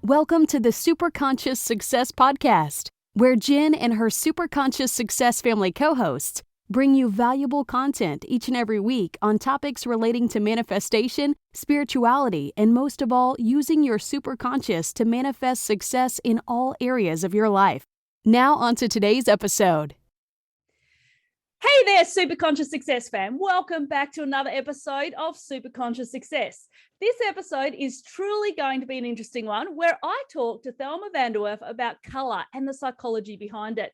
Welcome to the Superconscious Success Podcast, where Jen and her Superconscious Success family co-hosts bring you valuable content each and every week on topics relating to manifestation, spirituality, and most of all, using your superconscious to manifest success in all areas of your life. Now on to today's episode. Hey there, Superconscious Success fam. Welcome back to another episode of Superconscious Success. This episode is truly going to be an interesting one where I talk to Thelma Van Der Werff about colour and the psychology behind it.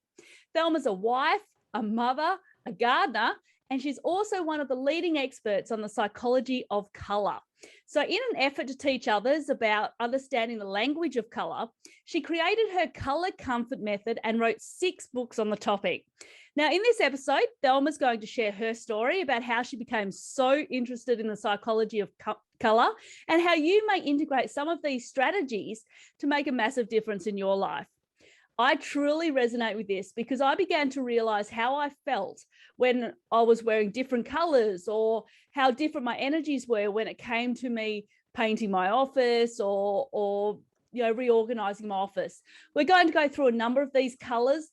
Thelma's a wife, a mother, a gardener, and she's also one of the leading experts on the psychology of colour. So in an effort to teach others about understanding the language of colour, she created her Colour Comfort Method and wrote 6 books on the topic. Now, in this episode, Thelma's going to share her story about how she became so interested in the psychology of colour and how you may integrate some of these strategies to make a massive difference in your life. I truly resonate with this because I began to realize how I felt when I was wearing different colors or how different my energies were when it came to me painting my office or reorganizing my office. We're going to go through a number of these colors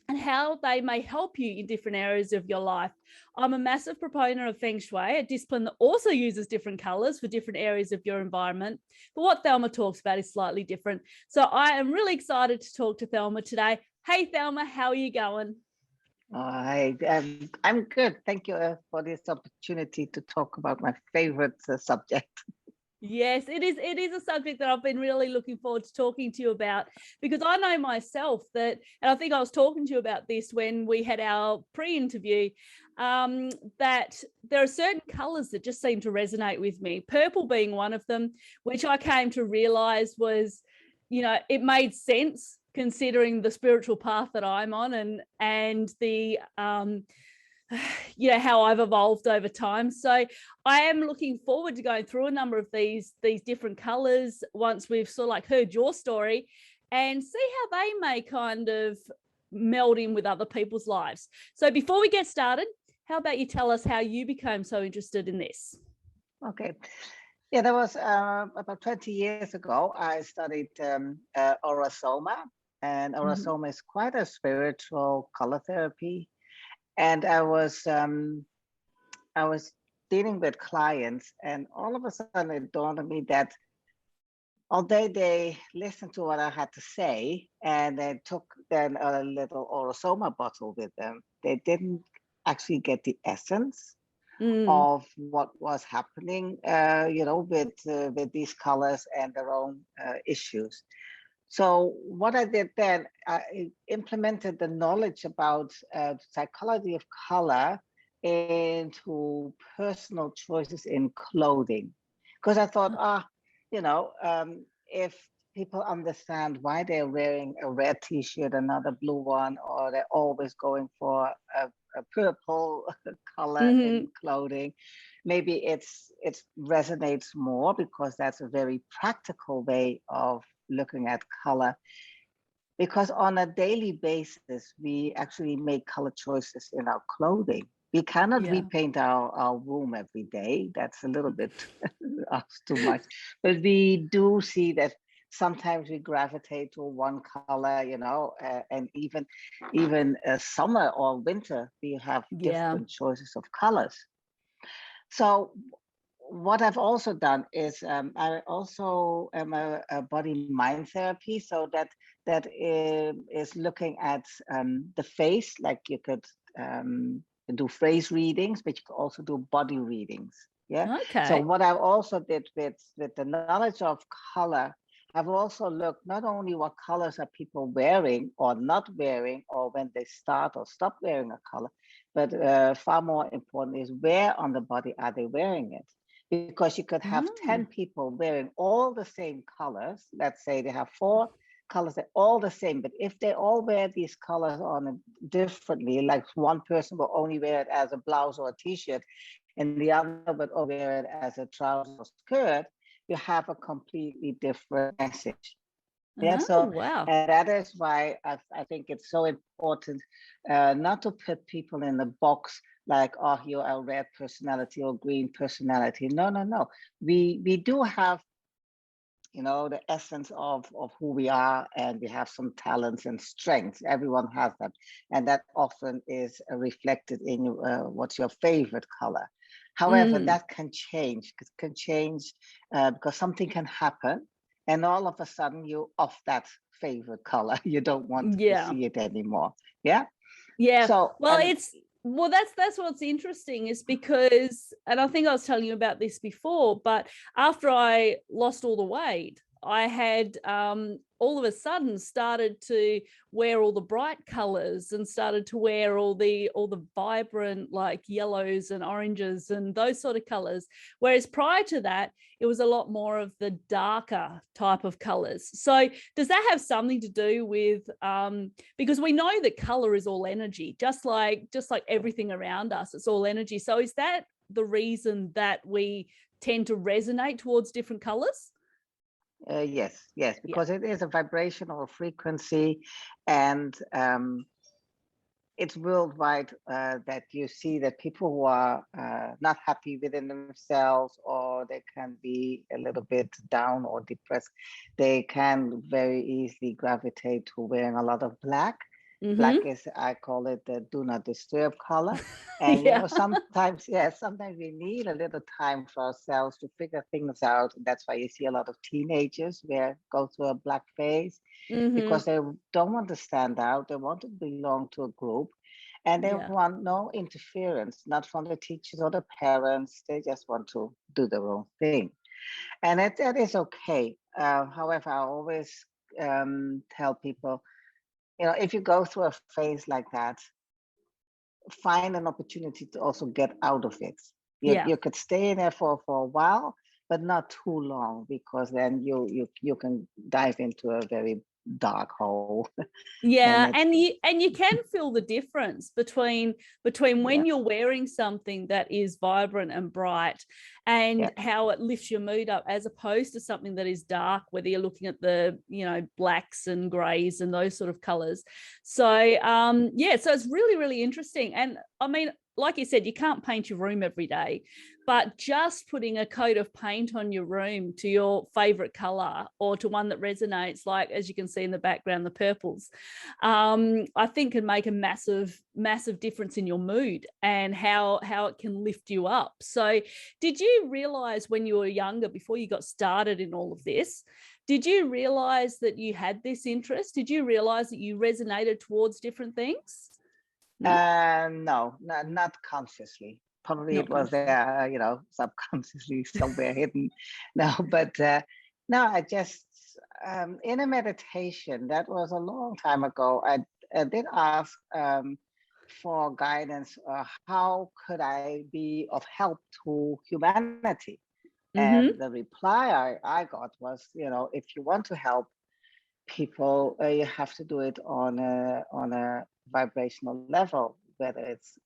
and how they may help you in different areas of your life. I'm a massive proponent of feng shui, a discipline that also uses different colors for different areas of your environment. But what Thelma talks about is slightly different. So I am really excited to talk to Thelma today. Hey, Thelma, how are you going? Hi, I'm good. Thank you for this opportunity to talk about my favorite subject. Yes, it is a subject that I've been really looking forward to talking to you about because I know myself that, and I think I was talking to you about this when we had our pre-interview, that there are certain colours that just seem to resonate with me, purple being one of them, which I came to realise was, it made sense considering the spiritual path that I'm on and the how I've evolved over time. So I am looking forward to going through a number of these different colors once we've sort of like heard your story and see how they may kind of meld in with other people's lives. So before we get started, how about you tell us how you became so interested in this? Okay. Yeah, that was about 20 years ago. I studied Aurasoma, and Aurasoma is quite a spiritual color therapy. And I was dealing with clients, and all of a sudden it dawned on me that although they listened to what I had to say and they took then a little Aurasoma bottle with them, they didn't actually get the essence of what was happening, with these colors and their own issues. So what I did then, I implemented the knowledge about psychology of color into personal choices in clothing. Because I thought, if people understand why they're wearing a red t-shirt, another blue one, or they're always going for a purple color in clothing, maybe it resonates more because that's a very practical way of looking at color, because on a daily basis we actually make color choices in our clothing. We cannot repaint our room every day. That's a little bit too much, but we do see that sometimes we gravitate to one color, and even summer or winter we have different choices of colors. So what I've also done is I also am a body-mind therapy, so that is looking at the face. Like you could do phrase readings, but you could also do body readings. Yeah. Okay. So what I also did with the knowledge of color, I've also looked not only what colors are people wearing or not wearing, or when they start or stop wearing a color, but far more important is where on the body are they wearing it. Because you could have 10 people wearing all the same colors. Let's say they have 4 colors that are all the same, but if they all wear these colors on differently, like one person will only wear it as a blouse or a t-shirt, and the other would wear it as a trouser or skirt, you have a completely different message. Yeah, wow. And that is why I think it's so important not to put people in the box like, oh, you're a red personality or green personality. No. We do have the essence of who we are, and we have some talents and strengths. Everyone has them, and that often is reflected in what's your favorite color. However, Mm, that can change. Because something can happen, and all of a sudden you off that favorite color. You don't want to yeah. see it anymore. Yeah. Yeah. So, Well, and that's what's interesting is because, and I think I was telling you about this before, but after I lost all the weight, I had all of a sudden started to wear all the bright colors and started to wear all the vibrant like yellows and oranges and those sort of colors. Whereas prior to that, it was a lot more of the darker type of colors. So does that have something to do with because we know that color is all energy, just like everything around us, it's all energy. So is that the reason that we tend to resonate towards different colors? yes, yes, Yeah. because it is a vibrational frequency, and it's worldwide that you see that people who are not happy within themselves, or they can be a little bit down or depressed, they can very easily gravitate to wearing a lot of black. Black Mm-hmm. is, I call it the do not disturb color. And Yeah. sometimes, yeah, sometimes we need a little time for ourselves to figure things out. That's why you see a lot of teenagers go through a black phase, Mm-hmm. because they don't want to stand out. They want to belong to a group, and they Yeah. want no interference, not from the teachers or the parents. They just want to do their own thing. And that is okay. However, I always tell people, if you go through a phase like that, find an opportunity to also get out of it. Yeah. You could stay in there for a while, but not too long, because then you can dive into a very dark hole. And Yeah, it's, and you can feel the difference between yeah, when you're wearing something that is vibrant and bright and yeah, how it lifts your mood up, as opposed to something that is dark, whether you're looking at the blacks and grays and those sort of colors. So yeah, so it's really, really interesting. And I mean, like you said, you can't paint your room every day, but just putting a coat of paint on your room to your favorite color, or to one that resonates, like as you can see in the background, the purples, I think can make a massive, massive difference in your mood and how it can lift you up. So did you realize when you were younger, before you got started in all of this, did you realize that you had this interest? Did you realize that you resonated towards different things? No, no, not consciously. Probably it not was consciously. there, subconsciously somewhere hidden. No, but no, I just in a meditation that was a long time ago. I did ask for guidance. How could I be of help to humanity? And Mm-hmm. the reply I got was, if you want to help people, you have to do it on a vibrational level, whether it's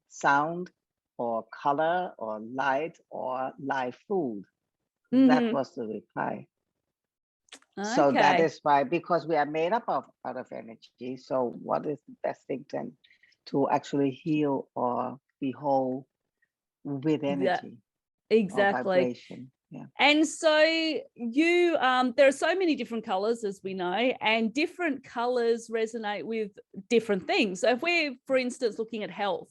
sound or color or light or live food. That Mm-hmm. was the reply. So that Okay. is why, because we are made up of out of energy. So what is the best thing then to actually heal or be whole with Yeah, energy or exactly. vibration? Yeah. And so you, there are so many different colors, as we know, and different colors resonate with different things. So if we're, for instance, looking at health,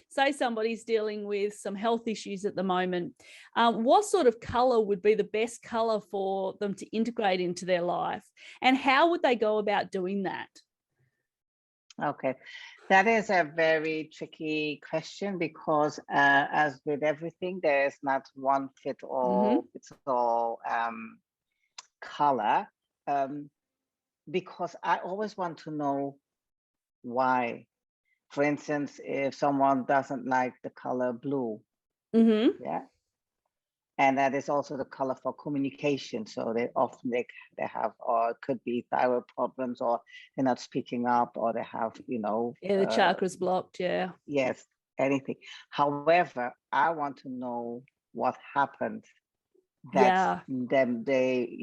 say somebody's dealing with some health issues at the moment, what sort of color would be the best color for them to integrate into their life? And how would they go about doing that? Okay, that is a very tricky question, because, as with everything, there is not one Mm-hmm. fits all color. Um, because I always want to know why. For instance, if someone doesn't like the color blue, Mm-hmm. yeah, and that is also the color for communication. So they often they have, or it could be thyroid problems, or they're not speaking up, or they have, Yeah, the chakras blocked. Yeah. yes, anything. However, I want to know what happened that Yeah. them they,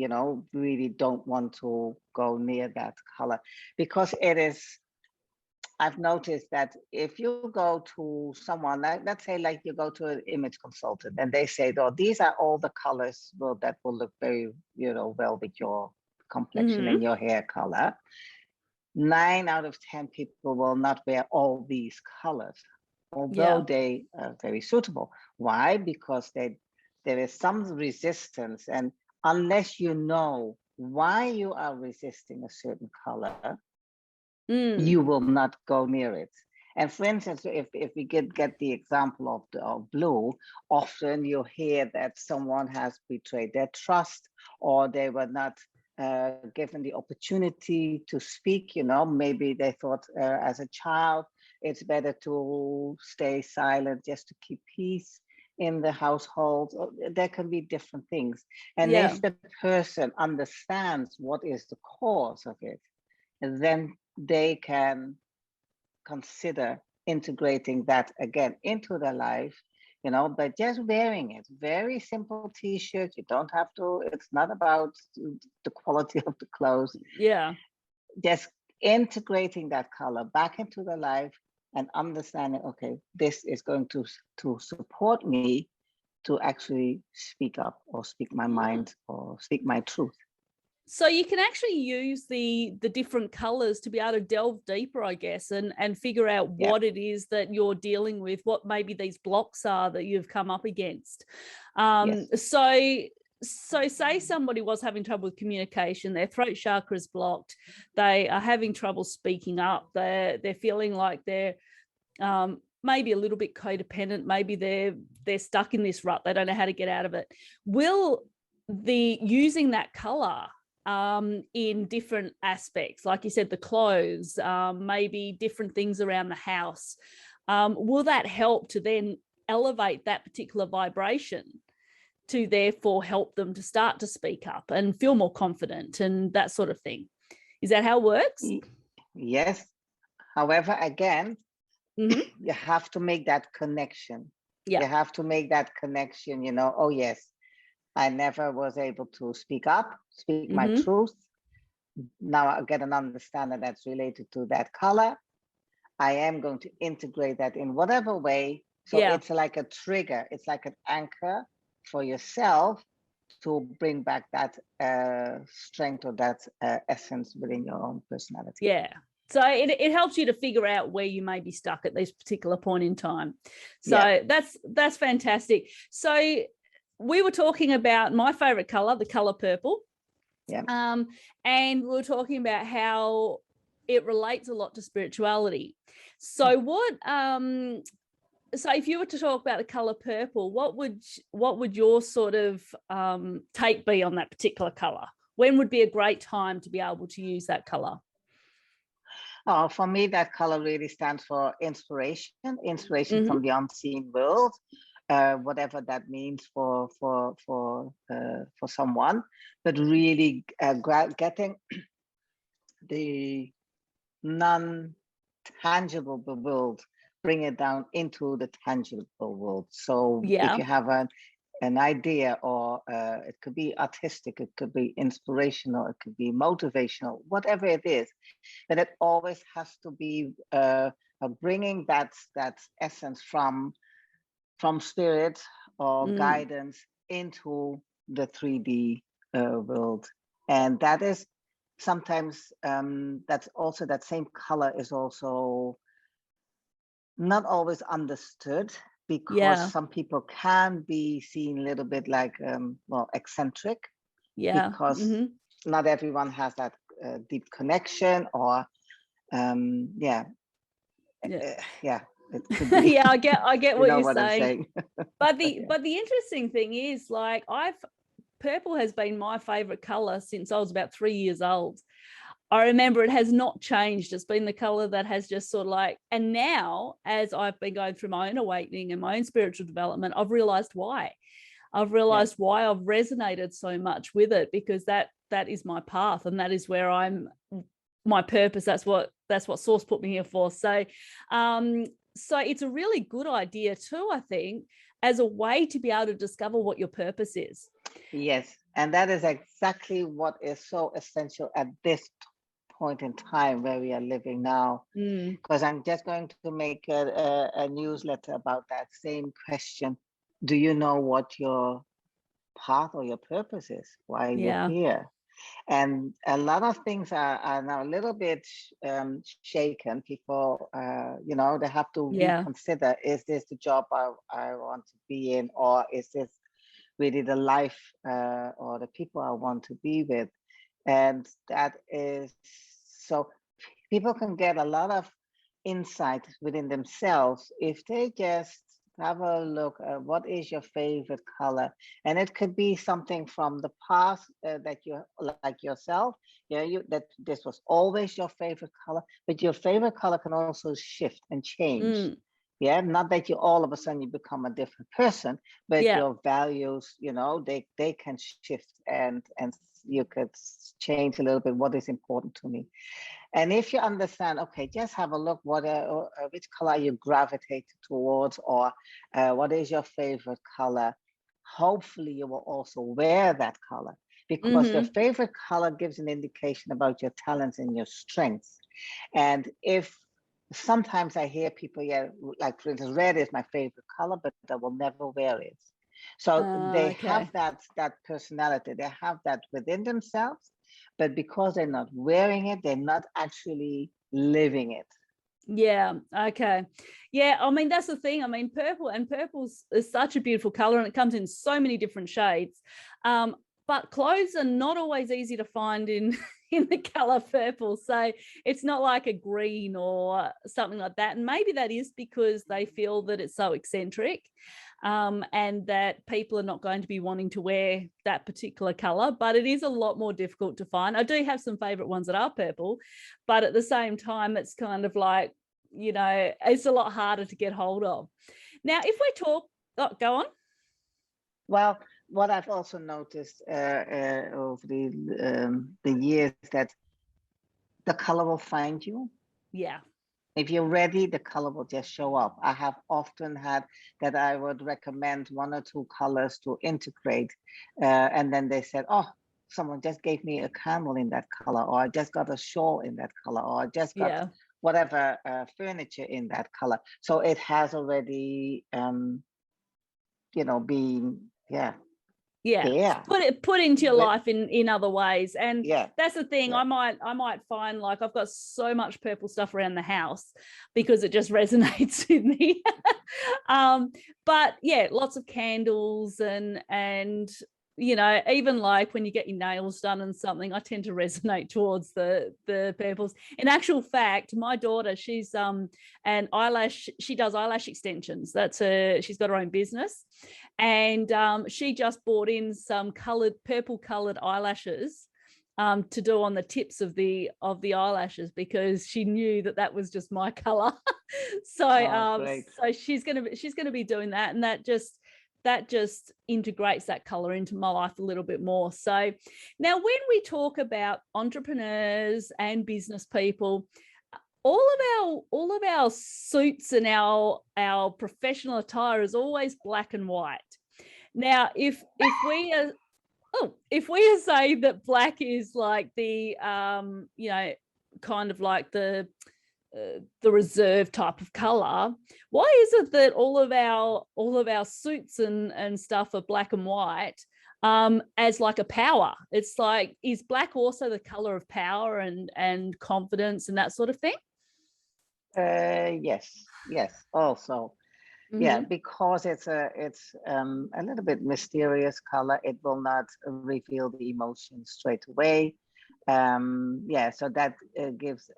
really don't want to go near that color, because it is I've noticed that if you go to someone, like, let's say like you go to an image consultant and they say, oh, these are all the colors that will look very, well with your complexion Mm-hmm. and your hair color. 9 out of 10 people will not wear all these colors, although they are very suitable. Why? Because there is some resistance, and unless you know why you are resisting a certain color, you will not go near it. And for instance, if we get the example of blue, often you hear that someone has betrayed their trust, or they were not given the opportunity to speak. Maybe they thought as a child it's better to stay silent just to keep peace in the household. There can be different things. And if the person understands what is the cause of it, then they can consider integrating that again into their life, but just wearing it. Very simple t-shirt. You don't have to, it's not about the quality of the clothes. Yeah. Just integrating that color back into the life and understanding, okay, this is going to support me to actually speak up or speak my mind or speak my truth. So you can actually use the different colors to be able to delve deeper, I guess, and figure out what it is that you're dealing with, what maybe these blocks are that you've come up against. So say somebody was having trouble with communication, their throat chakra is blocked, they are having trouble speaking up, they're feeling like they're maybe a little bit codependent, maybe they're stuck in this rut, they don't know how to get out of it. Will using that color in different aspects, like you said, the clothes, maybe different things around the house, will that help to then elevate that particular vibration to therefore help them to start to speak up and feel more confident and that sort of thing? Is that how it works? Yes. However, again, you have to make that connection. You have to make that connection, oh yes, I never was able to speak up, speak my truth. Now I get an understanding that's related to that color. I am going to integrate that in whatever way. So it's like a trigger. It's like an anchor for yourself to bring back that strength or that essence within your own personality. Yeah. So it helps you to figure out where you may be stuck at this particular point in time. So that's fantastic. So we were talking about my favorite color, the color purple. Yeah. And we were talking about how it relates a lot to spirituality. So what so if you were to talk about the color purple, what would your sort of take be on that particular color? When would be a great time to be able to use that color? Oh, for me, that color really stands for inspiration from the unseen world, whatever that means for someone, but really getting the non-tangible world, bring it down into the tangible world. So if you have an idea, or it could be artistic, it could be inspirational, it could be motivational, whatever it is, but it always has to be bringing that essence from spirit or guidance into the 3D world. And that is sometimes that's also, that same color is also not always understood, because some people can be seen a little bit like eccentric, because not everyone has that deep connection, or it could be, I get what you're saying. But the interesting thing is, like, purple has been my favorite color since I was about 3 years old. I remember it has not changed. It's been the color that has just sort of like, and now as I've been going through my own awakening and my own spiritual development, I've realized why. I've realized why I've resonated so much with it, because that is my path, and that is where my purpose. That's what Source put me here for. So so it's a really good idea too, I think, as a way to be able to discover what your purpose is. Yes, and that is exactly what is so essential at this point in time where we are living now. Because I'm just going to make a newsletter about that same question. Do you know what your path or your purpose is? Why you're here? And a lot of things are now a little bit shaken. People, they have to reconsider, is this the job I want to be in, or is this really the life or the people I want to be with? And that is, so people can get a lot of insight within themselves if they just have a look at what is your favorite color. And it could be something from the past that you like yourself, that this was always your favorite color, but your favorite color can also shift and change. Not that you all of a sudden you become a different person, but your values, they can shift, and you could change a little bit what is important to me. And if you understand, okay, just have a look, which color you gravitate towards, or what is your favorite color. Hopefully you will also wear that color, because your favorite color gives an indication about your talents and your strengths. And if sometimes I hear people, like for instance, red is my favorite color, but I will never wear it. So they have that personality, they have that within themselves, but because they're not wearing it, they're not actually living it. Yeah. Okay. Yeah. I mean, that's the thing. I mean, purple is such a beautiful color, and it comes in so many different shades. But clothes are not always easy to find in the color purple. So it's not like a green or something like that. And maybe that is because they feel that it's so eccentric, and that people are not going to be wanting to wear that particular color. But it is a lot more difficult to find. I do have some favorite ones that are purple, but at the same time, it's kind of like, it's a lot harder to get hold of. Now, if we talk, go on. Well, what I've also noticed over the years, that the color will find you. Yeah. If you're ready, the color will just show up. I have often had that I would recommend one or two colors to integrate, and then they said, oh, someone just gave me a candle in that color, or I just got a shawl in that color, or I just got whatever furniture in that color. So it has already, been, put into your life in other ways. And that's the thing. I might find, like, I've got so much purple stuff around the house because it just resonates with me. But lots of candles and even like when you get your nails done and something, I tend to resonate towards the purples. In actual fact, my daughter, she's she does eyelash extensions. She's got her own business, and she just bought in some purple colored eyelashes to do on the tips of the eyelashes, because she knew that was just my color. So she's gonna be doing that, and that just integrates that color into my life a little bit more. So now when we talk about entrepreneurs and business people, all of our suits and our professional attire is always black and white. Now, if we are saying that black is like the kind of like the reserve type of color, why is it that all of our suits and stuff are black and white as like a power? It's like, is black also the color of power and confidence and that sort of thing? Yes also. Because it's a little bit mysterious color. It will not reveal the emotion straight away. So that gives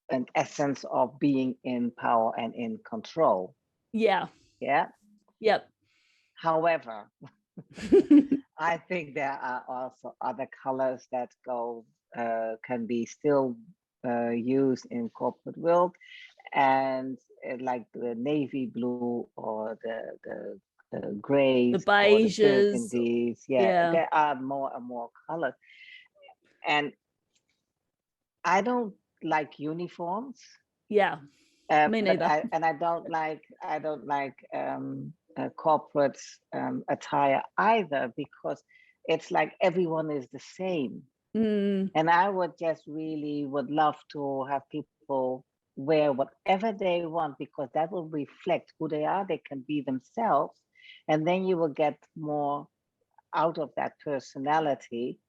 an essence of being in power and in control. Yep. However, I think there are also other colors that can be still used in corporate world, and like the navy blue or the grays, the beiges, there are more and more colors, and I don't like uniforms. Me neither. I don't like corporate attire either, because it's like everyone is the same. And I would love to have people wear whatever they want, because that will reflect who they are. They can be themselves, and then you will get more out of that personality.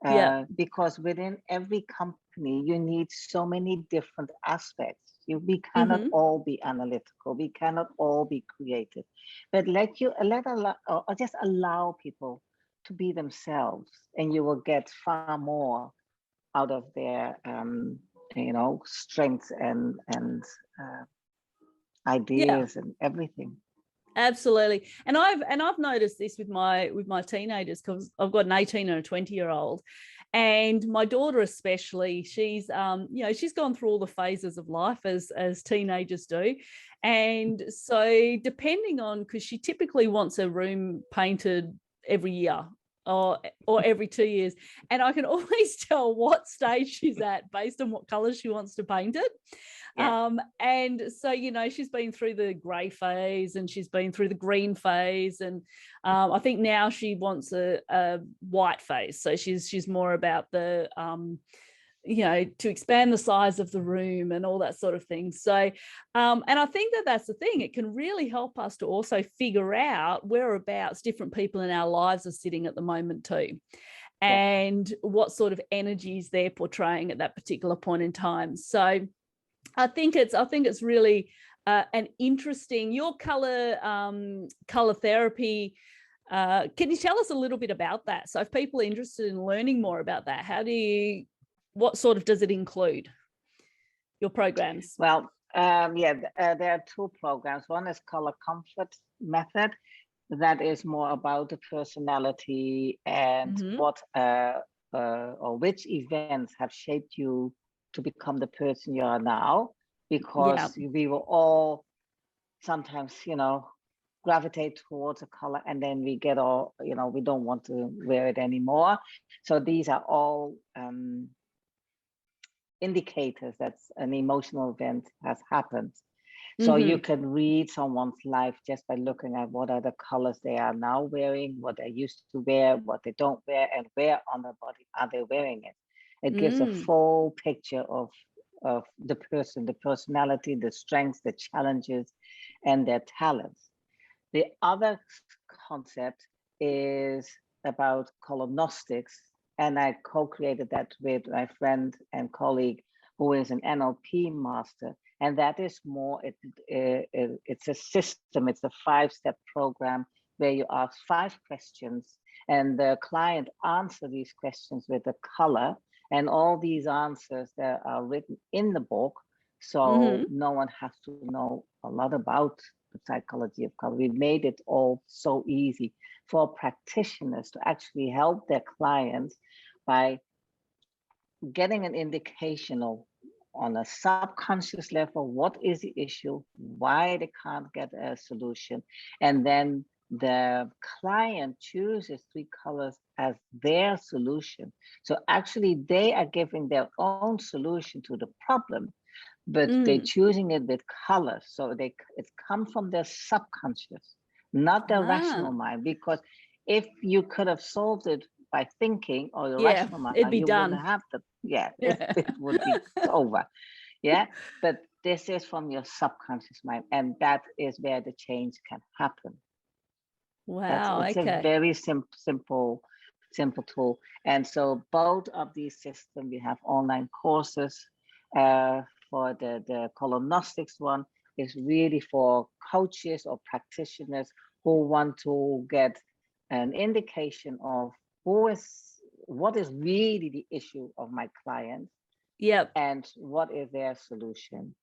Yeah. Because within every company, you need so many different aspects. We cannot all be analytical. We cannot all be creative. But just allow people to be themselves, and you will get far more out of their strengths and Yeah. ideas and everything. Absolutely. And I've noticed this with my teenagers, because I've got an 18 and a 20-year-old. And my daughter especially, she's she's gone through all the phases of life as teenagers do. And so depending on, because she typically wants a room painted every year or every 2 years. And I can always tell what stage she's at based on what colors she wants to paint it. Yeah. And so, she's been through the grey phase and she's been through the green phase. And I think now she wants a white phase. So she's more about the, to expand the size of the room and all that sort of thing. So, and I think that's the thing. It can really help us to also figure out whereabouts different people in our lives are sitting at the moment too, and what sort of energies they're portraying at that particular point in time. So I think it's really an interesting, your color therapy. Can you tell us a little bit about that? So if people are interested in learning more about that, what sort of does it include, your programs? Well, there are two programs. One is Color Comfort Method. That is more about the personality and what or which events have shaped you to become the person you are now, because we will all sometimes, gravitate towards a color, and then we get all, we don't want to wear it anymore. So these are all indicators that an emotional event has happened. So you can read someone's life just by looking at what are the colors they are now wearing, what they used to wear, what they don't wear, and where on the body are they wearing it. It gives a full picture of the person, the personality, the strengths, the challenges, and their talents. The other concept is about colonostics, and I co-created that with my friend and colleague who is an NLP master. And that is more, it's a system, it's a 5-step program where you ask 5 questions and the client answer these questions with a color, and all these answers that are written in the book. So no one has to know a lot about the psychology of color. We made it all so easy for practitioners to actually help their clients by getting an indication of, on a subconscious level, what is the issue, why they can't get a solution, and then the client chooses 3 colors as their solution. So actually they are giving their own solution to the problem, but they're choosing it with colors. So it comes from their subconscious, not their rational mind, because if you could have solved it by thinking, or your rational mind, it'd be you done. wouldn't have to. It would be over. But this is from your subconscious mind, and that is where the change can happen. Wow. It's a very simple tool. And so both of these systems, we have online courses. For the colonostics one is really for coaches or practitioners who want to get an indication of what is really the issue of my client. And what is their solution.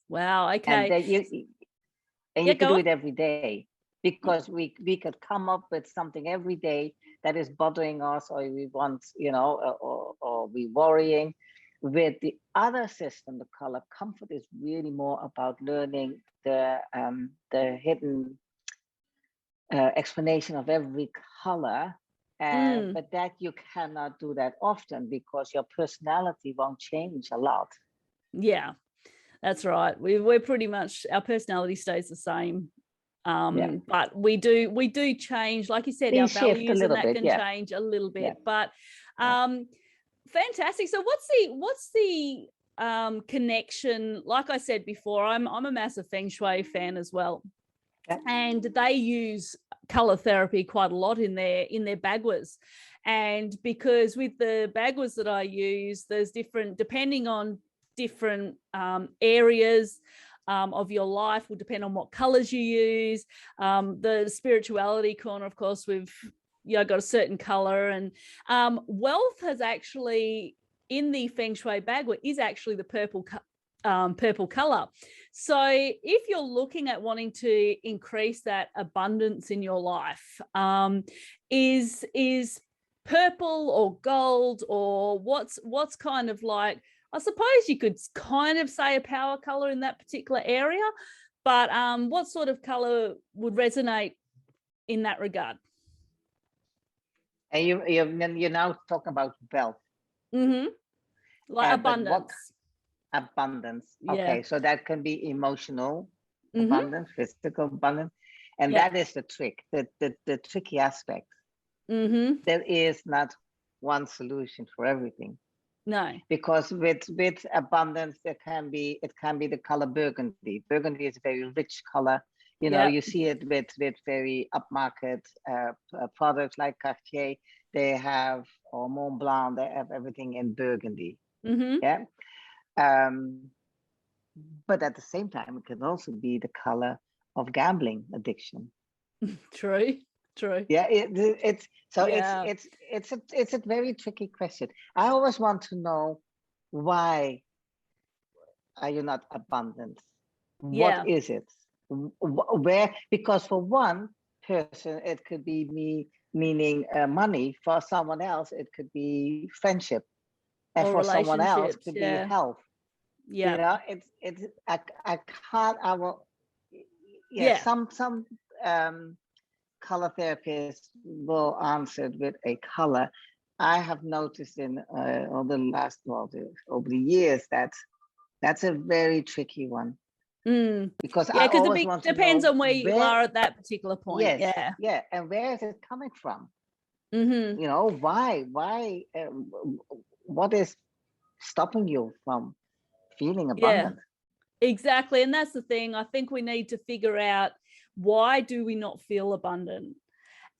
Wow. Okay. And then you can do it every day, because we could come up with something every day that is bothering us, or we want, or we worrying. With the other system, the Color Comfort is really more about learning the hidden explanation of every color. But that you cannot do that often, because your personality won't change a lot. Yeah, that's right. We're pretty much, our personality stays the same. But we do change, like you said, our values and that can change a little bit. But Fantastic. So what's the connection? Like I said before, I'm a massive feng shui fan as well. Yeah. And they use color therapy quite a lot in their bagwas. And because with the bagwas that I use, there's different, depending on different areas of your life, will depend on what colors you use. The spirituality corner, of course, we've got a certain color, and wealth has actually, in the feng shui bagua, is actually the purple color. So if you're looking at wanting to increase that abundance in your life, is purple or gold, or what's kind of like, I suppose you could kind of say a power color in that particular area, but what sort of color would resonate in that regard? And you're now talking about wealth. Mm-hmm. Like abundance. Abundance. Yeah. Okay, so that can be emotional abundance, physical abundance, and Yeah. that is the trick, the tricky aspect. There is not one solution for everything. No, because with abundance, it can be the color burgundy. Burgundy is a very rich color. You see it with very upmarket products like Cartier. They have, or Mont Blanc, they have everything in burgundy. Yeah. But at the same time, it can also be the color of gambling addiction. True. Yeah, it's a very tricky question. I always want to know, why are you not abundant? Yeah. What is it? Where? Because for one person, it could be meaning money. For someone else, it could be friendship, and Or for someone else, it could be yeah. health. Yeah. I can't. I will. Yeah. Some color therapists will answer it with a color. I have noticed in over the years that that's a very tricky one. Because I always want to depends know on where you are at that particular point. Yes, yeah, and where is it coming from? Why? What is stopping you from feeling abundant? Yeah, exactly. And that's the thing. I think we need to figure out, why do we not feel abundant,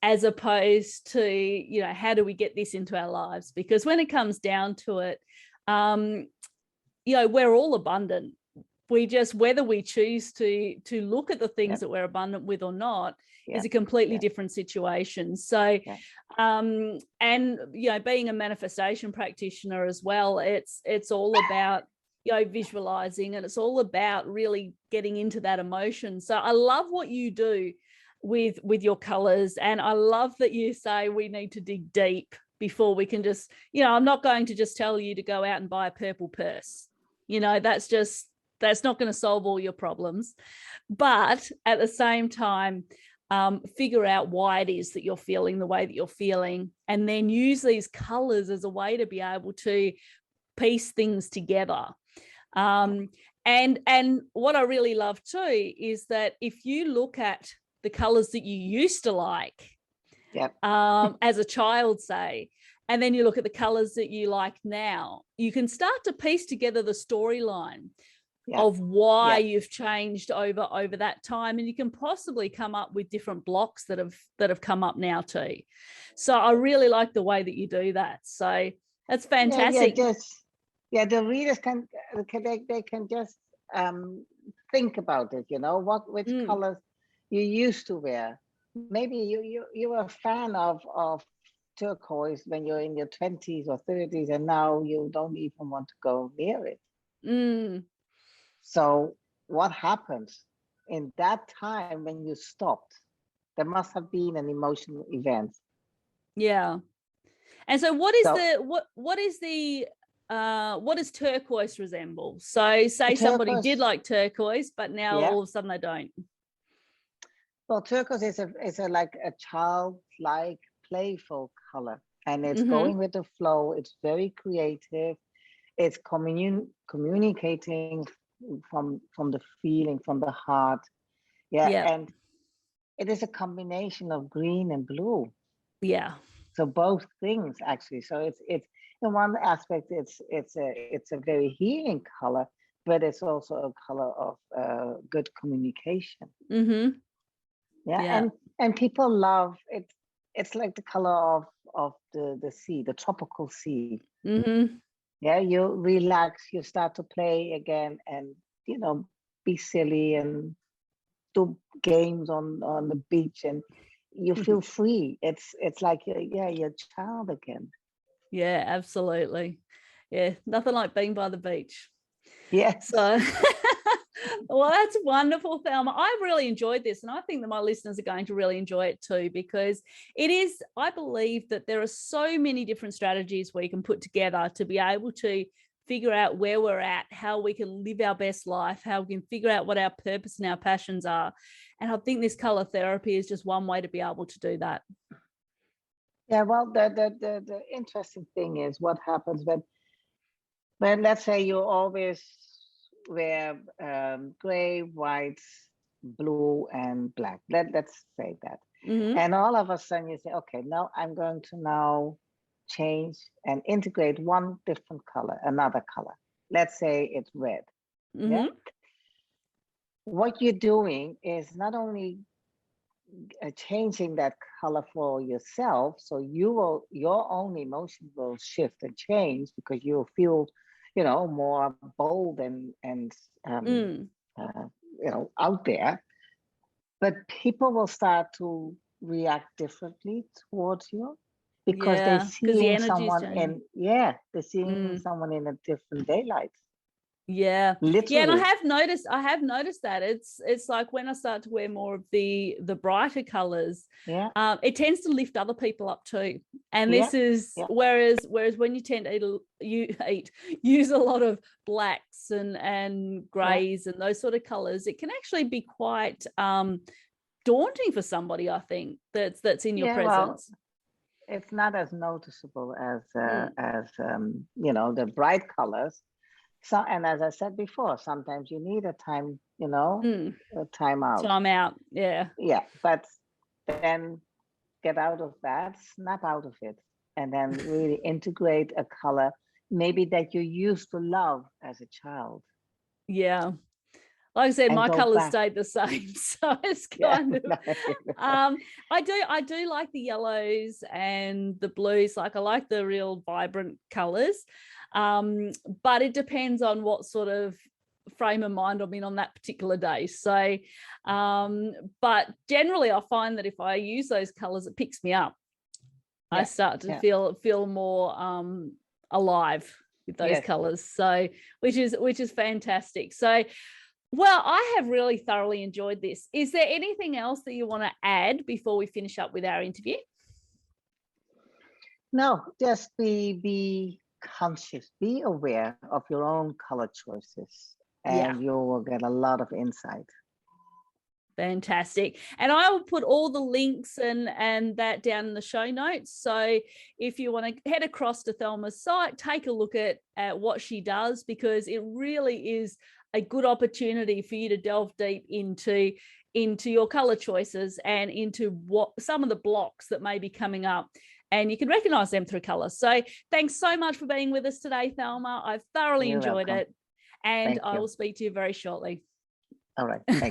as opposed to, how do we get this into our lives? Because when it comes down to it, we're all abundant. We just, whether we choose to look at the things that we're abundant with or not, is a completely different situation. So, and being a manifestation practitioner as well, it's all about visualizing, and it's all about really getting into that emotion. So I love what you do with your colors, and I love that you say we need to dig deep before we can just, I'm not going to just tell you to go out and buy a purple purse. That's not going to solve all your problems. But at the same time, figure out why it is that you're feeling the way that you're feeling, and then use these colors as a way to be able to piece things together. And what I really love too is that if you look at the colors that you used to like, as a child, say, and then you look at the colors that you like now, you can start to piece together the storyline of why you've changed over that time, and you can possibly come up with different blocks that have come up now too. So I really like the way that you do that. So that's fantastic. The readers can just think about it. Which colors you used to wear. Maybe you were a fan of turquoise when you're in your 20s or 30s, and now you don't even want to go near it. So what happens in that time when you stopped? There must have been an emotional event. Yeah. And so what does turquoise resemble? So say somebody did like turquoise, but now all of a sudden they don't. Well, turquoise is like a childlike, playful color, and it's going with the flow. It's very creative. It's communicating from the feeling, from the heart. And it is a combination of green and blue. So both things actually. So it's in one aspect, it's a very healing color, but it's also a color of good communication. Mm-hmm. Yeah, Yeah. and people love it. It's like the color of the sea, the tropical sea. Mm-hmm. Yeah, you relax, you start to play again, and be silly and do games on the beach, and you feel free. It's like you're a child again. Yeah, absolutely. Yeah, nothing like being by the beach. Yes. So, well, that's wonderful, Thelma. I really enjoyed this, and I think that my listeners are going to really enjoy it too, because it is, I believe that there are so many different strategies we can put together to be able to figure out where we're at, how we can live our best life, how we can figure out what our purpose and our passions are. And I think this color therapy is just one way to be able to do that. Yeah, well, the interesting thing is what happens when let's say you always wear gray, white, blue, and black. Let's say that. Mm-hmm. And all of a sudden you say, okay, now I'm going to now change and integrate one different color, another color. Let's say it's red. Mm-hmm. Yeah. What you're doing is not only changing that color for yourself, so your own emotion will shift and change because you'll feel, more bold and out there. But people will start to react differently towards you because they're Yeah, because the seeing energy's someone changing. they're seeing someone in a different daylight. Yeah. Yeah, and Literally. I have noticed that it's like when I start to wear more of the brighter colors, Yeah. it tends to lift other people up too. And Yeah. this is Yeah. whereas when you tend to use a lot of blacks and grays and those sort of colors, it can actually be quite daunting for somebody, I think, that's in your presence. Well, it's not as noticeable as the bright colors. So, and as I said before, sometimes you need a time, a time out. Time out. Yeah. Yeah, but then get out of that, snap out of it, and then really integrate a color maybe that you used to love as a child. Yeah. Like I said, And my go colors back. stayed the same, so it's kind of. I do like the yellows and the blues. Like I like the real vibrant colors, but it depends on what sort of frame of mind I'm in on that particular day. So, but generally, I find that if I use those colors, it picks me up. I start to feel more alive with those colors. So, which is fantastic. So. Well, I have really thoroughly enjoyed this. Is there anything else that you want to add before we finish up with our interview? No, just be conscious, be aware of your own color choices, and you will get a lot of insight. Fantastic. And I will put all the links and that down in the show notes. So if you want to head across to Thelma's site, take a look at what she does, because it really is a good opportunity for you to delve deep into your color choices and into what some of the blocks that may be coming up. And you can recognize them through color. So thanks so much for being with us today, Thelma. I've thoroughly enjoyed it. And I will speak to you very shortly. All right. Thank you.